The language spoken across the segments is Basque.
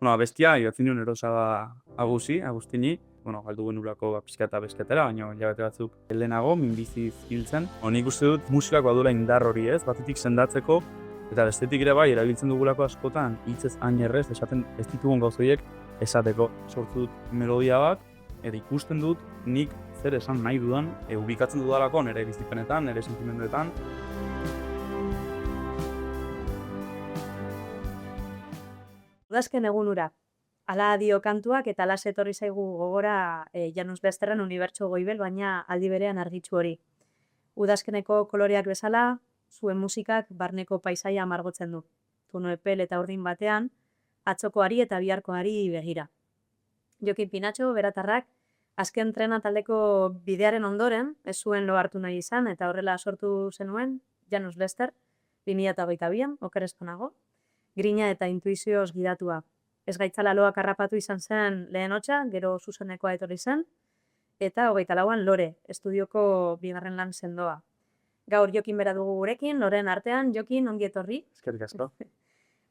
Bueno, abestia, idatzi nion Erosaga Agustini, galdu genulako pixka eta beskatera, baina hilabete batzuk lehenago, minbiziz hil zen. Nik uste dut musikak badula indar hori ez, batetik sendatzeko, eta bestetik ere bai, erabiltzen dugulako askotan, hitzez hain errez, esaten ez ditugun gauzoiek esateko. Sortu dut melodia bat, eta ikusten dut nik zer esan nahi dudan, ubikatzen dudalako nire bizipenetan, nire sentimenduetan. Udazken egun ura. Ala dio kantuak eta ala etorri zaigu gogora Janus Besterren Unibertso Goibel, baina aldi berean argitsu hori. Udazkeneko koloreak bezala, zuen musikak barneko paisaia margotzen du. Tono epel eta urdin batean, atzokoari eta biharkoari begira. Jokin Pinatxo, beratarrak, azken trena taldeko bidearen ondoren, ez zuen lo hartu nahi izan, eta horrela sortu zenuen Janus Bester, 2022an, okerezko nago, grina eta intuizioz gidatua. Ez gaitzala loak harrapatu izan zen lehen hotza, gero zuzenekoa etorri zen, eta 24an Lore, estudioko bigarren lan sendoa. Gaur Jokin bera dugu gurekin, Loren artean, Jokin ongi etorri. Eskerrik asko.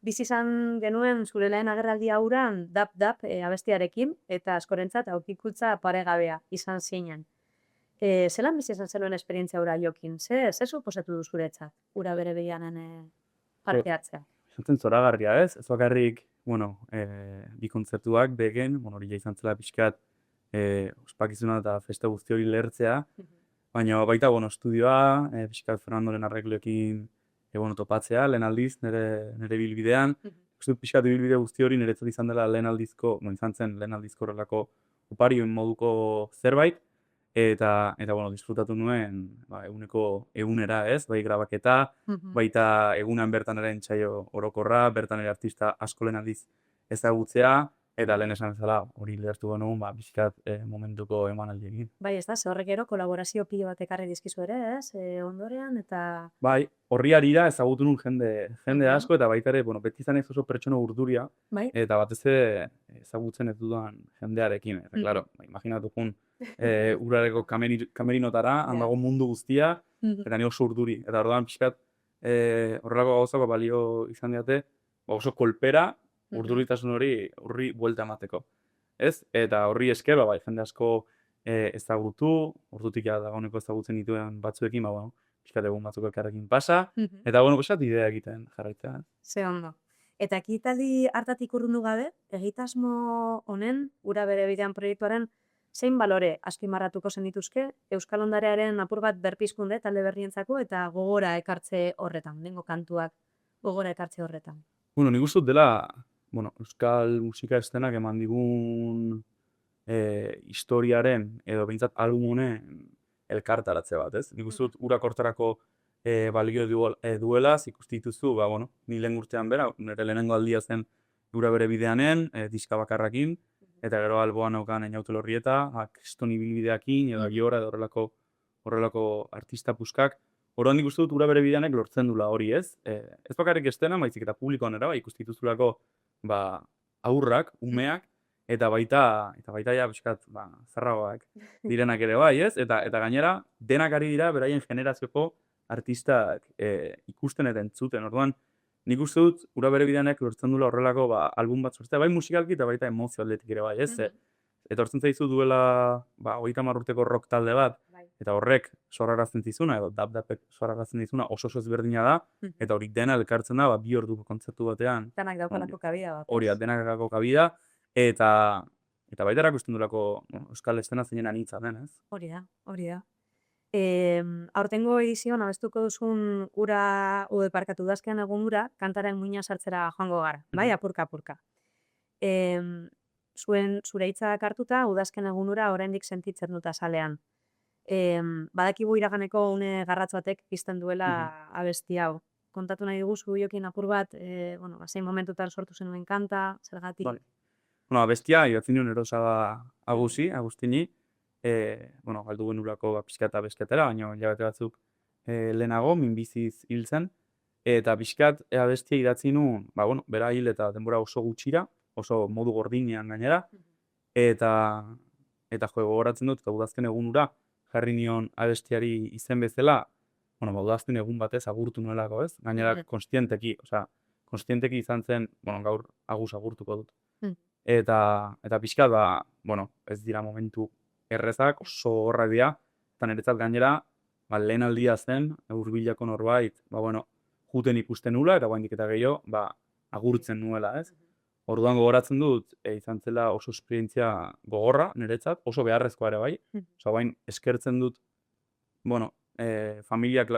Bizi izan genuen zure lehen agerraldi hauran dap abestiarekin, eta askorentzat aurkikultza paregabea izan zinen. Zelan bizi izan zenuen esperientzia hura, Jokin? Ze suposatu du zuretzat, ura bere behianen parte hartzea? Zaten zoragarria ez bakarrik, bi kontzertuak begen, hori izan zela pixkat ospakizuna eta festa guzti hori lehertzea, baina baita, estudioa, pixkat Fernandoren arregloekin topatzea, lehen aldiz, nire bilbidean. Uste pixkat bilbide guzti hori niretzat izan dela izan zen lehen aldizko horrelako oparioen moduko zerbait, eta disfrutatu nuen eguneko egunera ez, bai grabaketa, baita egunean bertan ere entsaio orokorra, bertan ere artista asko lehen aldiz ezagutzea, eta lehen esan bezala hori lehertu genuen pixkat momentuko emanaldiekin. Bai, ez da, ze horrek gero kolaborazio pilo bat ekarri dizkizu ere, ez, ondorean, eta... Bai, horri harira ezagutu nuen jende asko, eta baita ere, beti izan ez oso pertsona urduria, eta batez ezagutzen ez dudan jendearekin, eta klaro, imaginatuko urareko kamerinotara, handago mundu guztia, eta ni oso urduri, eta orduan pixkat horrelako gauzako balio izan diate, oso kolpera, urduritasun horri buelta emateko. Ez? Eta horri esker, jende asko ezagutu, ordutik dagoeneko ezagutzen dituen batzuekin, pixkat egun batzuk elkarrekin pasa, eta pixkat idea egiten jarraitzea. Ze ondo. Eta ekitaldi hartatik urrundu gabe, egitasmo honen, ura bere bidean proiektuaren, zein balore azpimarratuko zenituzke, Euskal Ondarearen apur bat berpizkunde talde berrientzako eta gogora ekartze horretan, lehengo kantuak gogora ekartze horretan. Nik uste dut dela, euskal musika estenak eman digun historiaren edo behintzat album honen elkartaratze bat, ez? Nik uste dut urak hortarako balio duela, ikusti dituzu, ni lehen urtean bera, nire lehenengo aldia zen ura bere bideanen, diska bakarrakin, eta gero alboan neukan Einaute Lorrieta, kriston ibilbideakin, edo Giora, edo horrelako artista puskak. Orduan nik uste dut ura bere bideanek lortzen dula hori, ez? Ez bakarrik estena, baizik eta publikoan era, ikusti dituzulako aurrak, umeak, eta baita ja, pixkat, zarragoak direnak ere bai, ez? Eta gainera, denak ari dira, beraien generazioko artistak ikusten eta entzuten. Orduan, nik uste dut, ura bere bideanek lortzen dula horrelako album bat sortzea, bai musikalki eta baita emozio aldetik ere bai, ez? Etortzen zaizu duela 30 urteko rock talde bat, eta horrek sorrarazten zizuna, edo dap-dapek sorrarazten dizuna oso ezberdina da, eta hori dena elkartzen da, 2 orduko kontzertu batean. Denak daukalako kabida bat. Hori, denak daukako kabida, eta baita erakusten durako euskal estena zeinen anitza den, ez? Hori da. Aurtengo edizioan abestuko duzun ura udazkean egun ura, kantaren muina sartzera joango gara, bai, apurka. Zure hitzak hartuta, udazken egun ura oraindik sentitzen dut azalean. Badakigu iraganeko une garratz batek pizten duela abesti hau. Kontatu nahi diguzu, Jokin, apur bat, zein momentutan sortu zenuen kanta, zergatik? Abestia, idatzi nion Erosaga Agustini, galdu genulako pixka eta beskatera, baina hilabete batzuk lehenago, minbiziz hil zen, eta pixkat abestia idatzi nuen, bera hil eta denbora oso gutxira, oso modu gordinean gainera, eta gogoratzen dut, eta udazken egunura, jarri nion abestiari izen bezala, udazken egun batez agurtu nuelako, ez? Gainera konstienteki izan zen, gaur agurtuko dut. Eta pixkat, bueno, ez dira momentu errezak, oso horrak dira, eta niretzat gainera, lehen aldia zen, hurbilako norbait, bueno, juten ikusten nula, eta oraindik eta gehiago, agurtzen nuela, ez? Orduan gogoratzen dut, izan zela oso esperientzia gogorra, niretzat, oso beharrezkoa ere bai. Bain, eskertzen dut, bueno, familiak,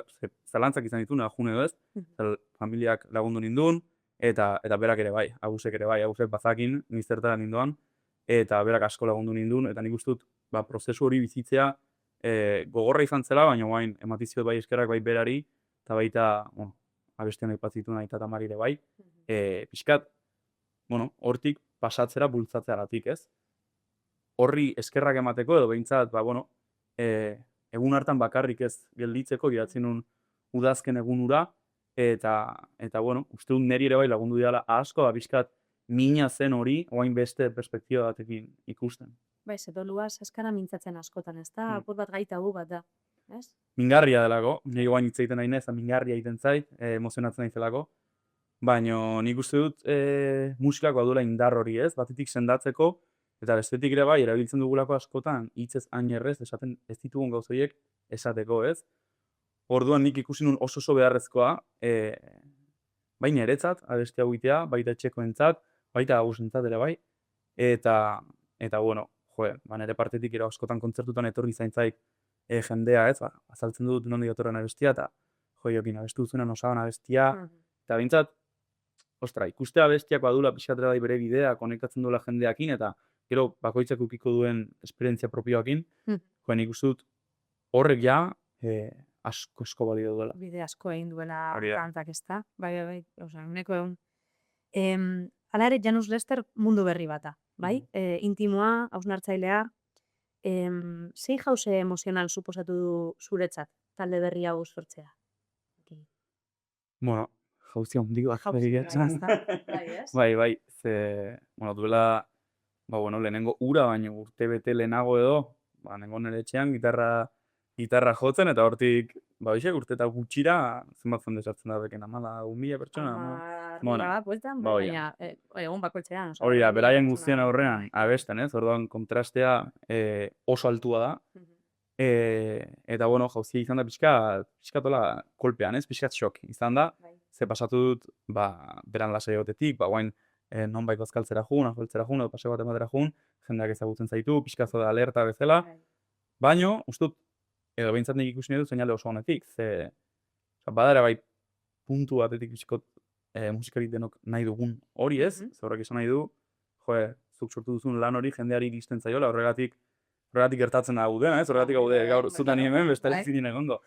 zalantzak izan ditu, june edo ez, familiak lagundu nindun, eta berak ere bai, Agusek ere bai, Agusek bazakin, nizertara ninduan, eta berak asko lagundu nindun, eta nik uste dut, prozesu hori bizitzea gogorra izan zela, baina guain, ematizio bai eskerrak bai berari, eta baita, bueno, abestian aipatzen dituen aita tamari ere bai, pixkat, bueno, hortik pasatzera bultzatzeagatik, ez? Horri eskerrak emateko, edo behintzat, bueno, egun hartan bakarrik ez gelditzeko, idatzi nun udazken egunura, eta bueno, uste dut niri ere bai lagundu didala asko, pixkat mina zen hori, oain beste perspektiba batekin ikusten. Bai, zedoluaz eskara mintzatzen askotan, ez da? Apur bat gaitabu bat da, ez? Mingarria delako, nire guain hitz egiten nahi nez, mingarria egiten zait, emozionatzen naizelako, baina nik uste dut musikak baduela indar hori, ez? Batetik sendatzeko, eta bestetik ere bai, erabiltzen dugulako askotan, hitzez hain errez, esaten ez ditugun gauzoiek esateko, ez? Orduan nik ikusi nun oso beharrezkoa, bai niretzat, abesti hau egitea, baita etxekoentzat, baita Agusentzat ere bai, eta bueno, nire partetik ere askotan kontzertutan etorri zaintzaik jendea, ez? Azaltzen dut nondik datorren abestia, eta jokin abestu duzuenan osaban abestia, eta bintzat, ostra, ikustea abestiak badula pixkatera bai bere bidea, konektatzen duela jendeakin, eta gero bakoitzak ukiko duen esperientzia propioakin, nik uste dut horrek ja asko balio duela. Bide asko egin duela kantak, ez da? Bai, uneko egun. Hala ere, Janus Lester mundu berri bata, bai? Intimoa, hausnartzailea, zein jauze emozional suposatu du zuretzat, talde berri hau sortzea? Bueno, jauzi handik bat. Bai, ze, bueno, duela, lehenengo ura, baina urte bete lehenago edo, nengo nire etxean, gitarra jotzen, eta hortik, urte eta gutxira, zenbat jende sartzen da beken, 10.000 pertsona? Baina, egun bakoitzean. Hori da, beraien guztien aurrean, abesten, ez? Orduan, kontrastea oso altua da, eta, bueno, jauzia izan da pixkatola kolpean, ez? Pixkat xok izan da, ze pasatu dut, beran lasai egotetik, guain, nonbait bazkaltzera jun, afaltzera jun, edo paseo bat ematera jun, jendeak ezagutzen zaitu, pixkazo da alerta bezala, baino, ustut, edo behintzat nik ikusi nahi dut seinale oso honetik, ze badara bai puntu batetik bizkot musikarik denok nahi dugun hori, ez? Ze horrek esan nahi du, zuk sortu duzun lan hori jendeari iristen zaiola, horregatik gertatzen da dena, ez? Horregatik gaude gaur zutan hemen, bestela zidin egondo.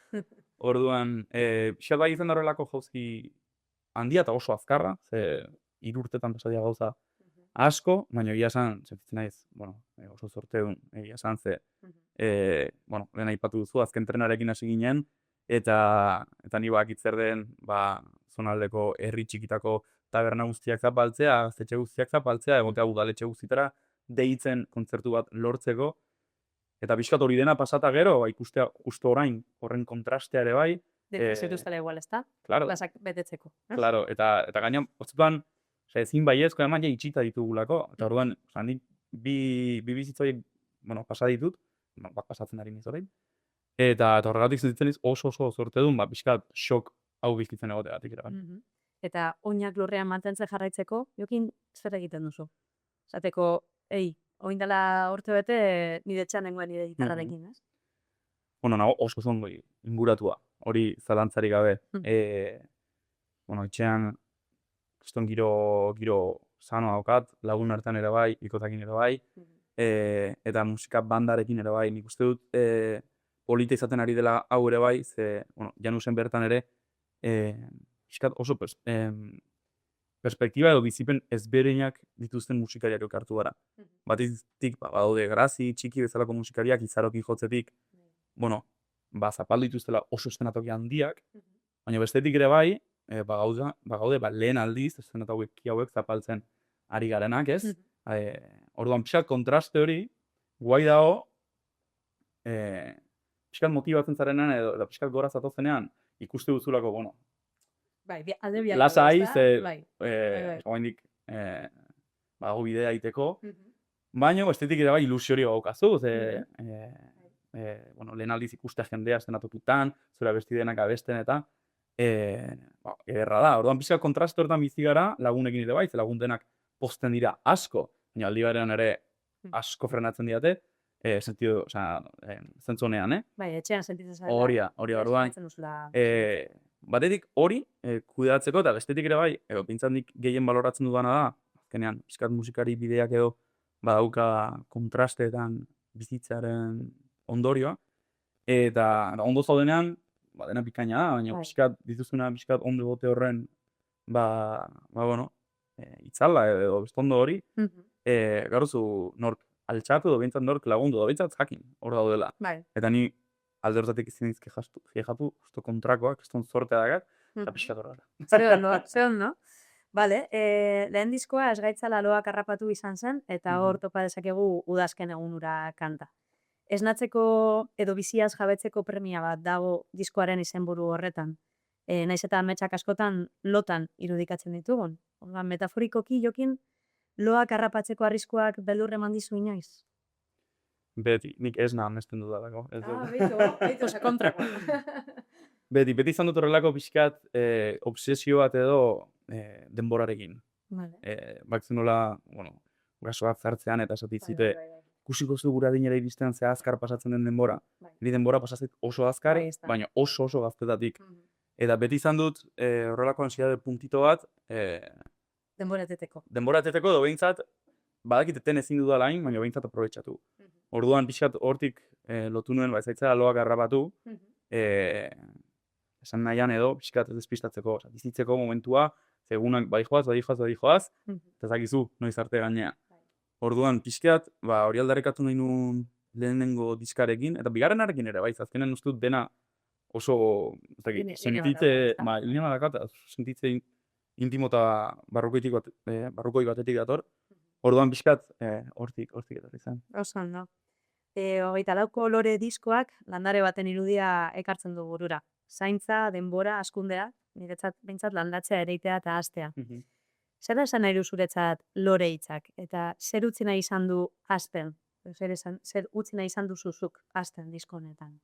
Orduan, pixat bai izan da horrelako jauzi handia eta oso azkarra, ze 3 urtetan pasadia gauza asko, baina egia esan, sentitzen naiz, oso zorteun, egia esan, ze, lehen aipatu duzu, azken trenarekin hasi ginen, eta ni bakitzer den, zonaldeko herri txikitako taberna guztiak zapaltzea, gaztetxe guztiak zapaltzea, egotea udaletxe guztitara, deitzen kontzertu bat lortzeko, eta pixkat hori dena pasata gero, ikustea justo orain, horren kontrastea ere bai. Depresitu ez dela igual, ez da? Claro. Plazak betetzeko. Claro, eta gainean, otzutuan, ezin baiezko eman ja itxita ditugulako, eta orduan, bi bizitzoi, pasa ditut, pasatzen ari niz orain, eta horregatik sentitzen oso zorte duen, pixkat xok hau bizitzen egoteagatik ere. Eta oinak lurrean mantentzen jarraitzeko, jokin zer egiten duzu? Zateko, oin dela urte bete, nire etxean nengoen nire gitarrarekin, ez? Nago oso zongo inguratua, hori zalantzarik gabe. Etxean, kriston giro sano daukat, lagun hartan ere bai, ikotakin ere bai, eta musika bandarekin ere bai. Nik uste dut polita izaten ari dela hau ere bai, ze, Janusen bertan ere, oso perspektiba edo bizipen ezberdinak dituzten musikariak hartu gara. Batetik, badaude Grazi, Txiki bezalako musikariak, Izaroki jotzetik, zapaldu dituztela oso eszenatoki handiak, baina bestetik ere bai, bagaude lehen aldiz, eszenatoki hauek zapaltzen ari garenak, ez? Orduan, pixkat kontraste hori, guai dago, pixkat motibatzen zarenean, edo pixkat gora zatozenean, ikuste duzulako, Bai, alde biak. Lasai, ze, oaindik, badago bidea egiteko, baina bestetik ere bai ilusiorio daukazu, bueno, lehen aldiz ikustea jendea eszenatokitan, zure abesti denak abesten eta ederra da. Orduan pixka kontraste horretan bizi gara lagunekin ere bai, ze lagun denak pozten dira asko, baina aldi berean ere asko frenatzen diate, zentzu honean, Bai, etxean sentitzen zara. Hori da, orduan. Batetik hori kudeatzeko eta bestetik ere bai, behintzat nik gehien baloratzen dudana da, azkenean, pixkat musikari bideak edo badauka kontrasteetan bizitzearen ondorioa, eta ondo zaudenean, dena bikaina da, baina pixkat dituzuna pixkat ondo egote horren, bueno, itzala edo bestondo hori, garuzu nork altxatu edo behintzat nork lagundu edo behintzat jakin hor daudela. Eta ni alde horretatik izan izke jatu, justo kontrakoak, eston zortea dakat, eta pixkat horrela. Zeon, no? Bale, lehen diskoa esgaitzala loak harrapatu izan zen, eta hor topa dezakegu udazken egunura kanta. Esnatzeko edo biziaz jabetzeko premia bat dago diskoaren izenburu horretan. Naiz eta ametsak askotan lotan irudikatzen ditugun. Orduan, metaforikoki jokin loak harrapatzeko arriskuak beldur eman dizu inoiz? Beti, nik ez amesten dudalako. Beitu, kontrako. Beti izan dut horrelako pixkat obsesio bat edo denborarekin. Bakzen nola, bueno, gaso bat zartzean eta esatitzite, ikusiko zu gura dinera iristen ze azkar pasatzen den denbora. Ni denbora pasatzen oso azkar, baina oso gaztetatik. Eta beti izan dut horrelako ansiedade puntito bat denbora eteteko. Denbora eteteko edo behintzat, badakiteten ezin dudalain, baina behintzat aprobetxatu. Orduan pixkat hortik lotu nuen, ezaitzera loak harrapatu, esan nahian edo pixkat ez despistatzeko, bizitzeko momentua, egunak badijoaz, eta zakizu, noiz arte gainea. Orduan pixkat, hori aldarrekatu nahi nuen lehenengo diskarekin, eta bigarrenarekin ere, azkenen uste dut dena oso, sentitze intimo eta barrukoi batetik dator. Orduan pixkat, hortik etorri zen. Osan, no? 24 lore diskoak landare baten irudia ekartzen du burura. Zaintza, denbora, askundea, niretzat behintzat landatzea ereitea eta hastea. Zer da esan nahi du zuretzat lore hitzak? Eta zer utzi nahi izan du hasten? Zer utzi nahi izan duzuzuk hasten disko honetan?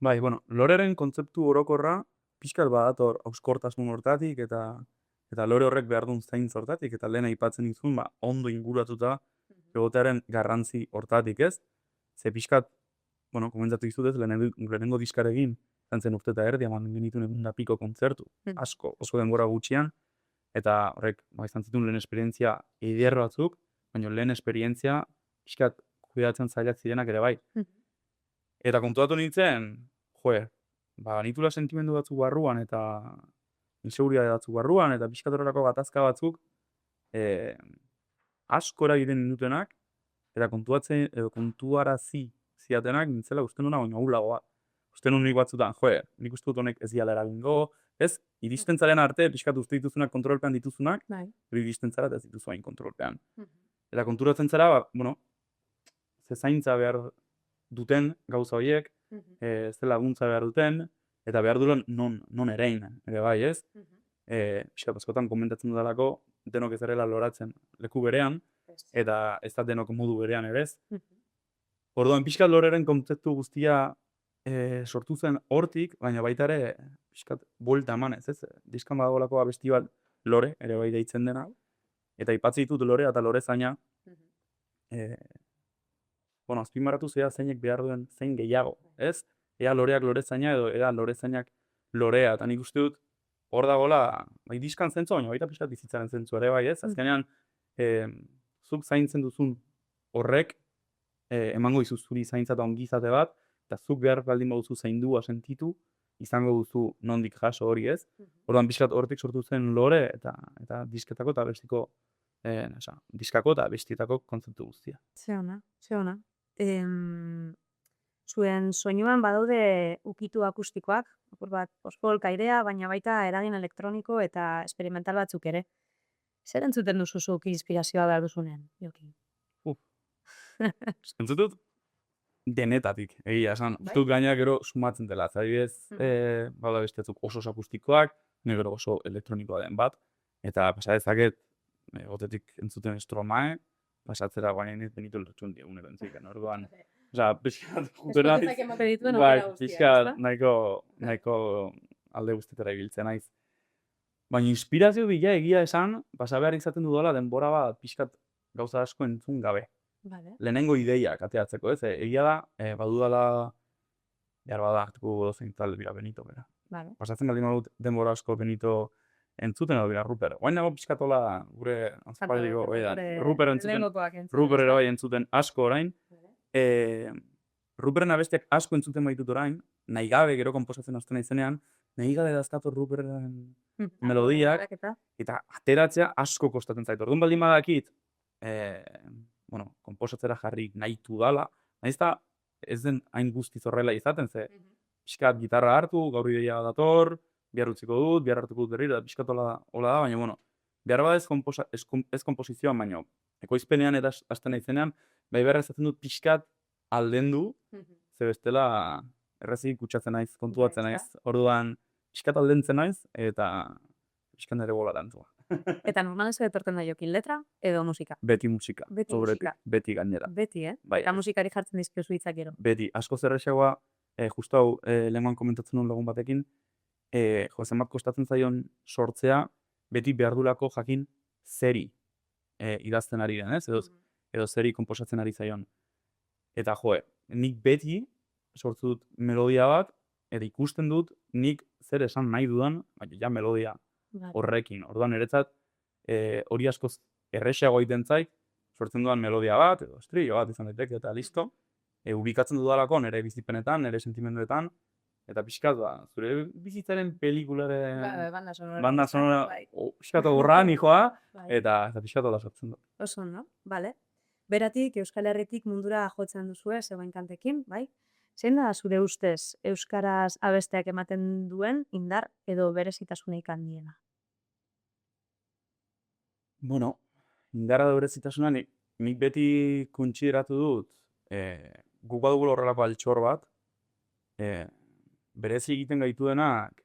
Bai, bueno, loreren kontzeptu orokorra pixkat badator hauskortasun hortatik eta lore horrek behar duen zaintza hortatik, eta lehen aipatzen dizun, ondo inguratuta egotearen garrantzi hortatik, ez? Ze pixkat, bueno, komentzatu dizut ez, lehenengo diskarekin, zantzen urte eta erdi, eman genituen egun da piko kontzertu, asko, oso denbora gutxian, eta horrek, izan zituen lehen esperientzia eider batzuk, baina lehen esperientzia pixkat kudeatzen zailak zirenak ere bai. Eta kontuatu nintzen, nitula sentimendu batzuk barruan, eta inseguridade batzuk barruan, eta pixkat horrelako gatazka batzuk, askora egiten nindutenak, eta kontuarazi ziatenak nintzela uste nuna baina hulagoa. Uste nun nik batzutan, nik uste dut honek ez diala eragingo, ez? Iristen zaren arte, pixkat uste dituzunak kontrolpean dituzunak, iristen zara eta ez dituzu hain kontrolpean. Eta konturatzen zara, ze zaintza behar duten gauza horiek, ze laguntza behar duten, eta behar duen non erein, ere bai, ez? Pixkat askotan komentatzen dudalako, denok ez erela loratzen leku berean, eta ez da denok modu berean ere ez. Orduan, pixkat loreren kontzeptu guztia sortu zen hortik, baina baita ere pixkat buelta eman ez, diskan badagolako abesti bat lore, ere bai deitzen dena, eta ipatzi ditut lorea eta lore zaina, azpimarratu zea zeinek behar duen zein gehiago, ez? Ea loreak lore zaina edo ea lore zainak lorea, eta nik uste dut hor dagoela, diskan zentzu, baina baita pixkat bizitzaren zentzu ere bai, ez? Azkenean, zuk zaintzen duzun horrek, emango dizu zuri zaintza eta ongizate bat, eta zuk behar baldin baduzu zaindua sentitu, izango duzu nondik jaso hori ez. Orduan pixkat hortik sortu zen lore eta disketako eta bestiko, diskako eta bestietako kontzeptu guztia. Zeona. Zuen soinuan badaude ukitu akustikoak, post-folk airea, baina baita eragin elektroniko eta experimental batzuk ere. Zer entzuten duzuzuk inspirazioa behar duzunean, Jokin? Entzutut denetatik, egia esan. Uztut gaina gero sumatzen dela. Adibidez, bada besteatzuk oso akustikoak, gero oso elektronikoa den bat, eta pasa dezaket gotetik entzuten Stromae, pasatzera guain ez Benito Lertxundi egunero entziken, orduan. Osa, pixkat jutera naiz, ematen dituen bai, aukera guztiak, pixkat ezta? nahiko alde guztetara ibiltzen naiz. Baina inspirazio bila egia esan, pasa behar izaten dudala denbora bat pixkat gauza asko entzun gabe. Vale. Lehenengo ideiak ateatzeko, ez? Egia da, badudala, behar bada hartuko dozein talde bira Benito, bera. Vale. Pasatzen baldin badut denbora asko Benito entzuten edo bira Ruper. Guain nago pixkatola gure antzapaleko, Ruper entzuten, lehengokoak entzuten. Ruper ere bai entzuten asko orain. Ruperen abestiak asko entzuten baitut orain, nahi gabe gero konposatzen hasten naizenean, nahi gabe dazkator Ruperen melodiak, eta ateratzea asko kostatzen zait. Orduan baldin badakit, konposatzera jarri nahitu dala, nahiz eta ez den hain guztiz horrela izaten, ze pixkat gitarra hartu, gaur ideia dator, bihar utziko dut, bihar hartuko dut berriro, pixkat hola da, baina, behar bada ez komposizioan, baina, ekoizpenean eta hasten naizenean, bai behar ezatzen dut pixkat aldendu, ze bestela errezik kutsatzen naiz, kontuatzen naiz, orduan pixkat aldentzen naiz, eta pixkat nire bola dantzua. Eta normalez etorten da jokin letra edo musika? Beti musika, Beti sobretik, musika. beti gainera. Beti, Bai, Eta musikari jartzen dizkiozu hitzak gero. beti, asko zerrexagoa, justu hau lehengoan komentatzen nuen lagun batekin, zenbat kostatzen zaion sortzea, beti behar dulako jakin zeri idazten ari den, ez? Edo zeri konposatzen ari zaion. Eta nik beti sortu dut melodia bat, eta ikusten dut nik zer esan nahi dudan, baina ja melodia horrekin. Orduan niretzat hori askoz errexeago egiten zait, sortzen dudan melodia bat, edo estrillo bat izan daiteke, eta listo. Ubikatzen dudalako nire bizipenetan, nire sentimenduetan, eta pixkat, zure bizitzaren pelikularen banda sonora pixkat horran nijoa, eta pixkat hola sortzen dut. Oso, no? Bale. Beratik, Euskal Herritik mundura jotzen duzue, zegoen kantekin, bai? Zein da zure ustez euskaraz abesteak ematen duen indar edo berezitasunik handiena? Bueno, indarra da berezitasuna nik beti kontsideratu dut, guk badugula horrelako altxor bat, berezi egiten gaituenak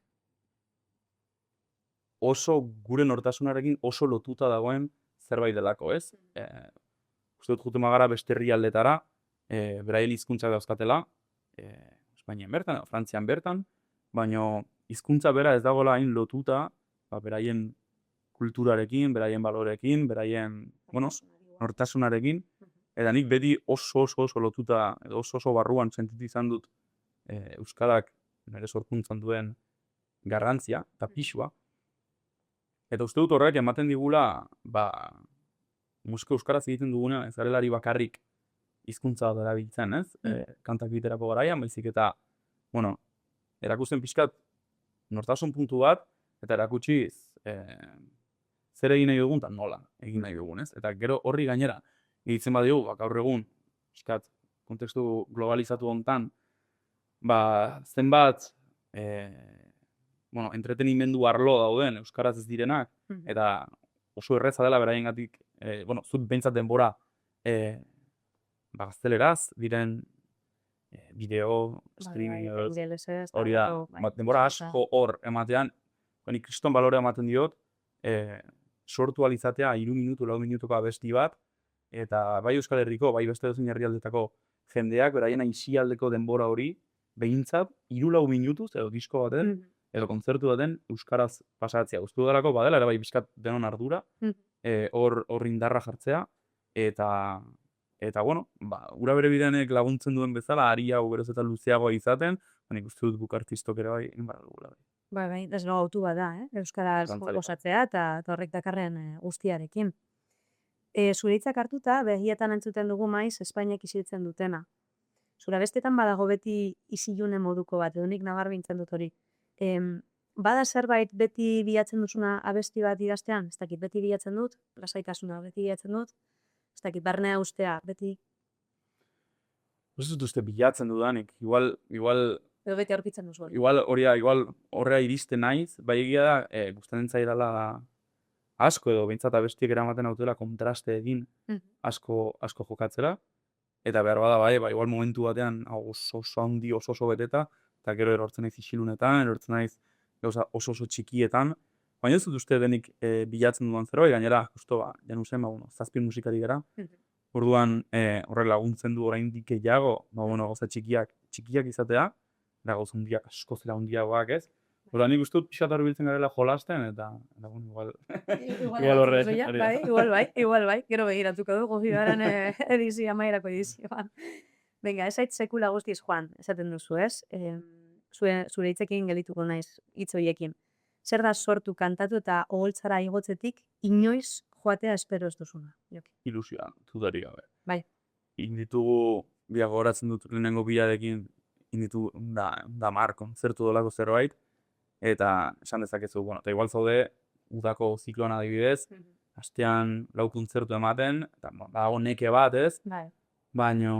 oso gure nortasunarekin oso lotuta dagoen zerbait delako, ez? Uste dut juten magara beste herrialdetara, beraien hizkuntzak dauzkatela, Espainian bertan, Frantzian bertan, baina hizkuntza bera ez dagoela hain lotuta, beraien kulturarekin, beraien balorekin, beraien, nortasunarekin, eta nik beti oso lotuta, edo oso barruan sentitu izan dut euskarak nire sorkuntzan duen garrantzia eta pixua. Eta uste dut horrek ematen digula, musika euskaraz egiten duguna, ez garelari bakarrik hizkuntza bat erabiltzen, ez? Kantak egiterako garaian, baizik eta, erakusten pixkat nortasun puntu bat, eta erakutsiz zer egin nahi dugun, eta nola egin nahi dugun, ez? Eta gero horri gainera, egitzen badiogu, gaur egun, pixkat, kontekstu globalizatu hontan, zenbat, entretenimendu arlo dauden euskaraz ez direnak, eta oso erreza dela beraiengatik, zut behintzat denbora gazteleraz diren bideo, streaming, hori da, denbora asko hor ematean, nik kriston balorea ematen diot, sortu alizatea 3 minutu, 4 minutuko abesti bat, eta bai Euskal Herriko, bai beste dozein herrialdetako jendeak, beraien aisialdeko denbora hori, behintzat, 3-4 minutuz, edo disko baten, edo kontzertu baten, euskaraz pasatzea. Uste dudalako badela, ere bai bizkat denon ardura, hor indarra jartzea, eta ura bere bideanek laguntzen duen bezala, ari hau geroz eta luzeagoa izaten, nik uste dut guk artistok ere bai, inbarra dugula. Bai, desno gautu bat da, euskaraz osatzea eta horrek dakarren guztiarekin. Zure hitzak hartuta, begietan entzuten dugu maiz, Espainiak isiltzen dutena. Zura bestetan badago beti isilune moduko bat, edo nik nabarbintzen dut hori. Bada zerbait beti bilatzen duzuna abesti bat idaztean? Ez dakit, beti bilatzen dut, lasaitasuna beti bilatzen dut, ez dakit, barnea ustea, beti... Ez dut uste bilatzen dudanik, igual... Edo beti aurkitzen duzu hori. Igual horrea iristen naiz, bai egia da, gustatzen zaidala asko edo behintzat abestiek eramaten autela kontraste egin asko jokatzera, eta behar bada bai, igual momentu batean oso handi, oso beteta, eta gero erortzen naiz isilunetan, erortzen naiz gauza oso txikietan, Baina ez dut uste denik bilatzen duan zerbait, gainera, justo Janusen, zazpi musikari gara. Orduan, horrek laguntzen du oraindik gehiago, gauza txikiak izatea, da gauza hundiak asko zera hundiagoak, ez? Orduan, nik uste dut pixat biltzen garela jolasten, eta igual horre. Igual bai, gero begiratuko dugu bigarren edizio, amaierako edizioan. Venga, ez zait sekula guztiz joan, esaten duzu, ez? Zure hitzekin gelituko naiz, hitz horiekin. Zer da sortu, kantatu eta oholtzara igotzetik inoiz joatea espero ez duzuna? Ilusioa, dudari gabe. Bai. Inditugu, gogoratzen dut lehenengo bilarekin, inditu da mar kontzertu dolako zerbait, eta esan dezakezu, eta igual zaude, udako zikloan adibidez, astean 4 kontzertu ematen, eta badago neke bat, ez? Baina,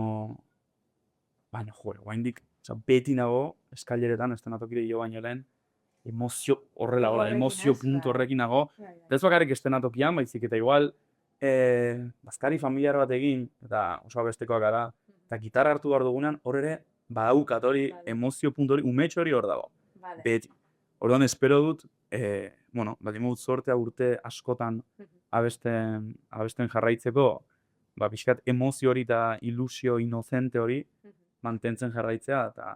oraindik, beti nago, eskaileretan, estenatokire jo baino lehen, emozio horrela, emozio puntu horrekin nago. Ez bakarrik estenatokian, baizik eta igual, bazkari familiar bat egin, eta oso abestekoak gara, eta gitarra hartu behar dugunean, hor ere, badaukat hori, emozio puntu hori, umetxo hori hor dago. Beti. Orduan, espero dut, baldin modut sortea urte askotan abesten jarraitzeko, pixkat emozio hori eta ilusio inozente hori mantentzen jarraitzea, eta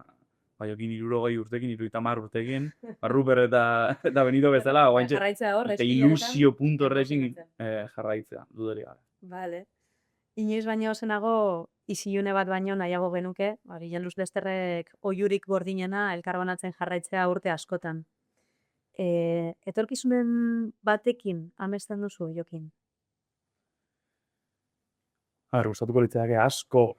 jokin 60 urtekin, 70 urtekin, Ruper eta Benito bezala, eta ilusio puntu horrekin jarraitzea, dudari gara. Vale. Inoiz baino zenago, isilune bat baino nahiago genuke, Janus Lesterrek oiurik gordinena elkarbanatzen jarraitzea urte askotan. Etorkizunen batekin amesten duzu, Jokin? Gustatuko litzaidake asko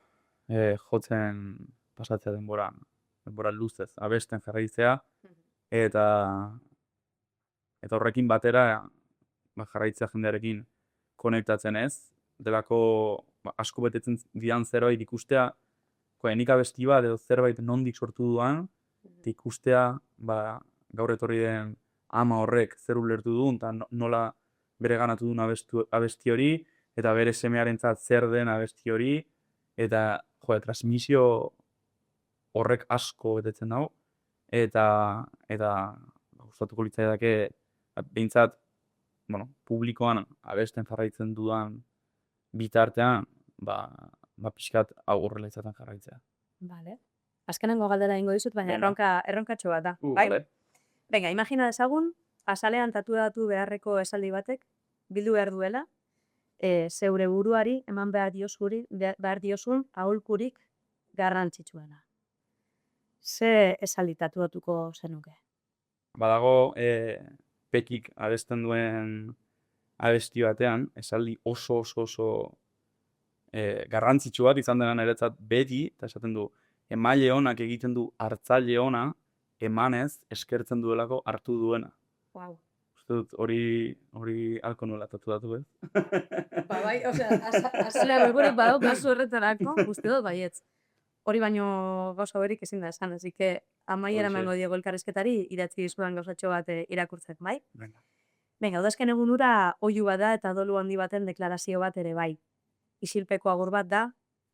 jotzen pasatzea denbora luzez, abesten jarraitzea, eta horrekin batera jarraitzea jendearekin konektatzen ez, delako asko betetzen didan zerbait ikustea, nik abesti bat edo zerbait nondik sortu duan, eta ikustea gaur etorri den ama horrek zer ulertu duen, eta nola bere ganatu duen abesti hori, eta bere semearentzat zer den abesti hori, eta transmisio horrek asko betetzen dago, eta gustatuko litzaidake behintzat publikoan abesten jarraitzen dudan bitartean, pixkat hau horrela izaten jarraitzea. Vale. Azkenengo galdera ingo dizut, baina erronkatxo bat da. Vale. Venga, imagina dezagun, azalean tatuatu beharreko esaldi batek, bildu behar duela, zeure buruari eman behar diozun aholkurik garrantzitsuena. Ze esaldi tatuatuko zenuke? Badago, Pekik abesten duen abesti batean, esaldi oso garrantzitsu bat izan dena niretzat beti, eta esaten du, emaile honak egiten du hartzaile ona, emanez eskertzen duelako hartu duena. Wow. Uste dut hori halko nola tatuatu, ez? Bai, azalea begurik badau kasu horretarako, uste dut baietz. Hori baino gauza horik ezin da esan, ezik amaiera emango diego elkarrizketari idatzi dizudan gauzatxo bat irakurtzek, bai? Venga, udazken egun ura oihu bat da eta dolu handi baten deklarazio bat ere bai. Isilpeko agur bat da,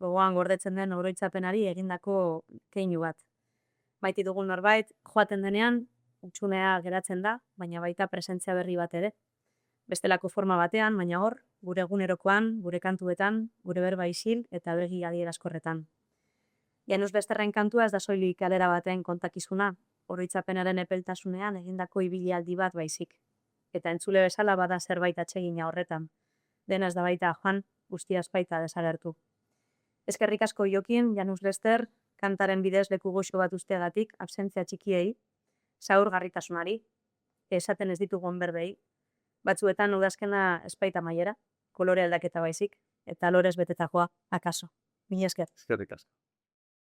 gogoan gordetzen den oroitzapenari egindako keinu bat. Maiti dugun norbait, joaten denean, utxunea geratzen da, baina baita presentzia berri bat ere. Bestelako forma batean, baina hor, gure egunerokoan, gure kantuetan, gure berba isil eta begi adierazkorretan. Janus Lesterren kantua ez da soilik kalera baten kontakizuna, oroitzapenaren epeltasunean egindako ibilialdi bat baizik. Eta entzule bezala bada zerbait atsegina horretan. Dena ez da baita joan, guztia baita desagertu. Eskerrik asko Jokin, Janus Lester, kantaren bidez leku goxo bat usteagatik, absentzia txikiei, zaurgarritasunari, esaten ez ditugun berbei, batzuetan udazkena espaita maiera, kolore aldaketa baizik, eta lorez beteta joa, akaso. Mila esker. Eskerrik asko.